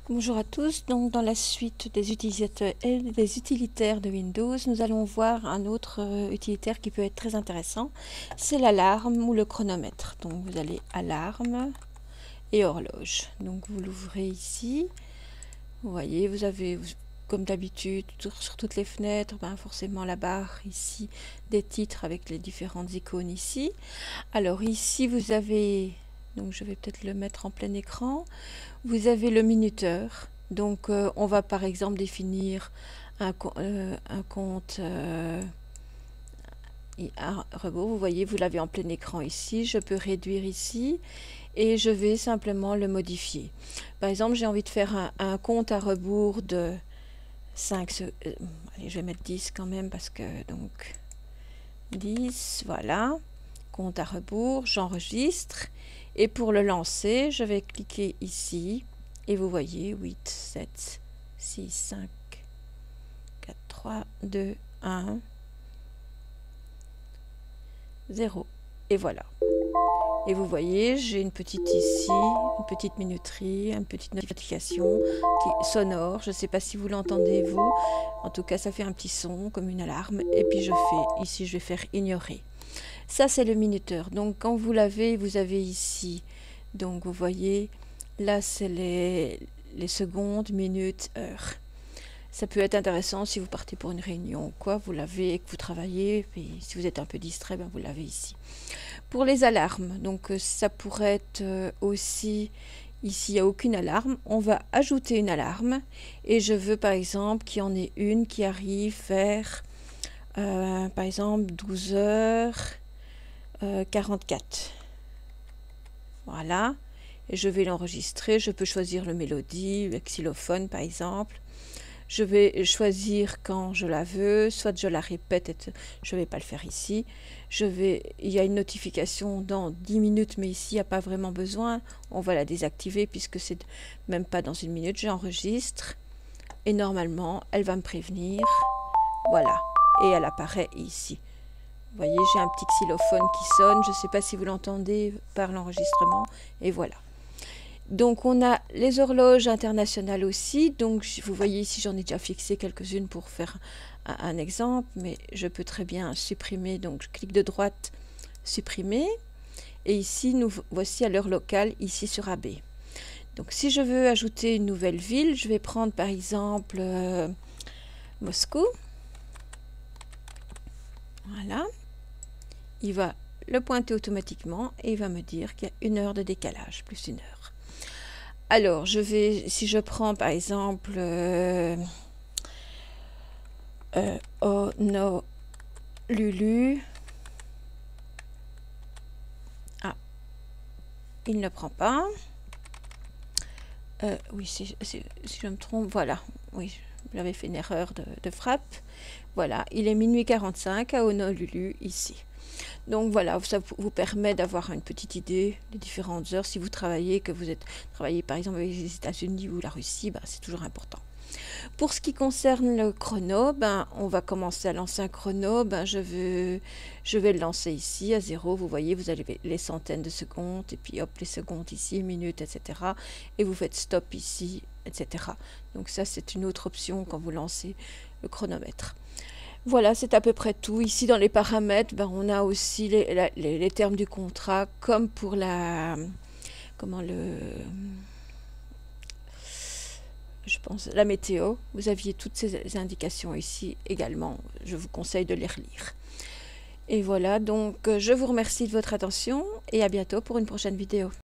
Bonjour à tous, donc dans la suite des utilisateurs et des utilitaires de Windows, nous allons voir un autre utilitaire qui peut être très intéressant, c'est l'alarme ou le chronomètre. Donc vous allez alarme et horloge. Donc vous l'ouvrez ici, vous voyez, vous avez comme d'habitude sur toutes les fenêtres, forcément la barre ici des titres avec les différentes icônes ici. Alors ici vous avez, donc je vais peut-être le mettre en plein écran. Vous avez le minuteur, donc on va par exemple définir un compte à rebours. Vous voyez, vous l'avez en plein écran ici. Je peux réduire ici et je vais simplement le modifier. Par exemple, j'ai envie de faire un compte à rebours de 5 allez, je vais mettre 10 quand même parce que donc 10, voilà, compte à rebours, j'enregistre et pour le lancer, je vais cliquer ici et vous voyez 8, 7, 6, 5, 4, 3, 2, 1, 0 et voilà. Et vous voyez, j'ai une petite ici, une petite minuterie, une petite notification sonore. Je ne sais pas si vous l'entendez vous. En tout cas, ça fait un petit son comme une alarme. Et puis je fais, ici, je vais faire ignorer. Ça, c'est le minuteur. Donc, quand vous l'avez, vous avez ici. Donc, vous voyez, là, c'est les secondes, minutes, heures. Ça peut être intéressant si vous partez pour une réunion ou quoi, vous l'avez et que vous travaillez, et si vous êtes un peu distrait, vous l'avez ici. Pour les alarmes, donc ça pourrait être aussi, ici il n'y a aucune alarme, on va ajouter une alarme et je veux par exemple qu'il y en ait une qui arrive vers, par exemple 12h44. Voilà, et je vais l'enregistrer, je peux choisir le mélodie, le xylophone par exemple. Je vais choisir quand je la veux, soit je la répète, je ne vais pas le faire ici. Il y a une notification dans 10 minutes, mais ici, il n'y a pas vraiment besoin. On va la désactiver puisque c'est même pas dans une minute. J'enregistre et normalement, elle va me prévenir. Voilà, et elle apparaît ici. Vous voyez, j'ai un petit xylophone qui sonne. Je ne sais pas si vous l'entendez par l'enregistrement. Et voilà. Donc on a les horloges internationales aussi, donc vous voyez ici j'en ai déjà fixé quelques-unes pour faire un exemple, mais je peux très bien supprimer, donc je clique de droite, supprimer, et ici nous voici à l'heure locale, ici sur AB. Donc si je veux ajouter une nouvelle ville, je vais prendre par exemple Moscou, voilà, il va le pointer automatiquement et il va me dire qu'il y a 1 heure de décalage, plus 1 heure. Alors, si je prends par exemple Honolulu, ah, il ne prend pas. Oui, si je me trompe, voilà, oui, j'avais fait une erreur de frappe. Voilà, il est minuit 45 à Honolulu, ici. Donc voilà, ça vous permet d'avoir une petite idée des différentes heures. Si vous travaillez, travaillez par exemple avec les États-Unis ou la Russie, c'est toujours important. Pour ce qui concerne le chrono, on va commencer à lancer un chrono. Je vais le lancer ici à 0. Vous voyez, vous avez les centaines de secondes et puis hop, les secondes ici, minutes, etc. Et vous faites stop ici, etc. Donc ça, c'est une autre option quand vous lancez le chronomètre. Voilà, c'est à peu près tout. Ici, dans les paramètres, on a aussi les termes du contrat, comme pour la météo. Vous aviez toutes ces indications ici également. Je vous conseille de les relire. Et voilà, donc je vous remercie de votre attention et à bientôt pour une prochaine vidéo.